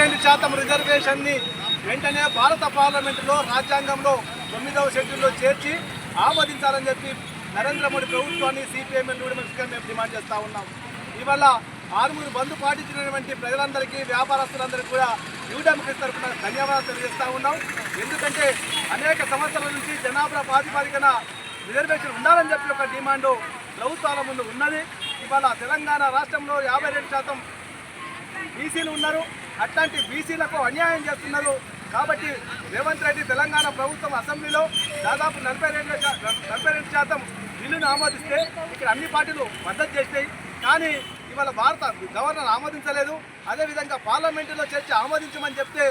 52% రిజర్వేషన్ని వెంటనే భారత పార్లమెంటులో రాజ్యాంగంలో 9వ షెడ్యూల్లో చేర్చి ఆమోదించాలని చెప్పి నరేంద్ర మోడీ ప్రభుత్వాన్ని సిపిఎంఎల్ మేము డిమాండ్ చేస్తూ ఉన్నాం. ఇవాళ ఆర్మూరు బంద్ పాటించినటువంటి ప్రజలందరికీ వ్యాపారస్తులందరికీ కూడా న్యూ డెమోక్రసీ తరఫున ధన్యవాదాలు తెలియజేస్తూ ఉన్నాం. ఎందుకంటే అనేక సంవత్సరాల నుంచి జనాభా ప్రాతిపదికన రిజర్వేషన్ ఉండాలని చెప్పి ఒక డిమాండు ప్రభుత్వాల ముందు ఉన్నది. ఇవాళ తెలంగాణ రాష్ట్రంలో 52% బీసీలు ఉన్నారు. అట్లాంటి బీసీలకు అన్యాయం చేస్తున్నారు. కాబట్టి రేవంత్ రెడ్డి తెలంగాణ ప్రభుత్వం అసెంబ్లీలో దాదాపు 42% బిల్లును ఆమోదిస్తే ఇక్కడ అన్ని పార్టీలు మద్దతు చేస్తాయి. కానీ ఇవాళ భారత గవర్నర్ ఆమోదించలేదు. అదేవిధంగా పార్లమెంటులో చేర్చి ఆమోదించమని చెప్తే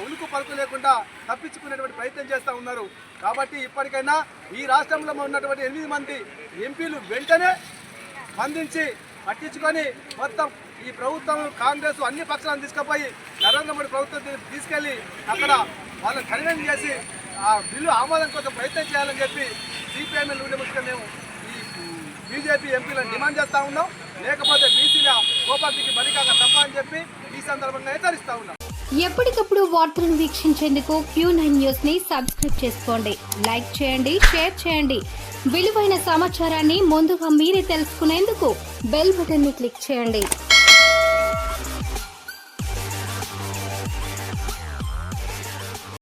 ఉలుకు పలుకు లేకుండా తప్పించుకునేటువంటి ప్రయత్నం చేస్తూ ఉన్నారు. కాబట్టి ఇప్పటికైనా ఈ రాష్ట్రంలో ఉన్నటువంటి 8 మంది ఎంపీలు వెంటనే స్పందించి పట్టించుకొని మొత్తం ఈ ప్రభుత్వం కాంగ్రెస్ అన్ని పక్షాలను తీసుకుపోయి నరేంద్ర మోడీ ప్రభుత్వం తీసుకెళ్ళి అక్కడ వాళ్ళని కన్వీన్ చేసి ఆ బిల్లు ఆమోదం కోసం ప్రయత్నం చేయాలని చెప్పి సిపిఎంఎల్ మేము ఈ బీజేపీ ఎంపీలను డిమాండ్ చేస్తూ ఉన్నాం. లేకపోతే బీసీల కోపానికి బలికాక తప్ప అని చెప్పి ఈ సందర్భంగా హెచ్చరిస్తూ ఉన్నాం. ఎప్పటికప్పుడు వార్తలను వీక్షించేందుకు Q9 న్యూస్ ని సబ్స్క్రైబ్ చేసుకోండి, లైక్ చేయండి, షేర్ చేయండి. విలువైన సమాచారాన్ని ముందుగా మీరే తెలుసుకునేందుకు బెల్ బటన్ ని క్లిక్ చేయండి.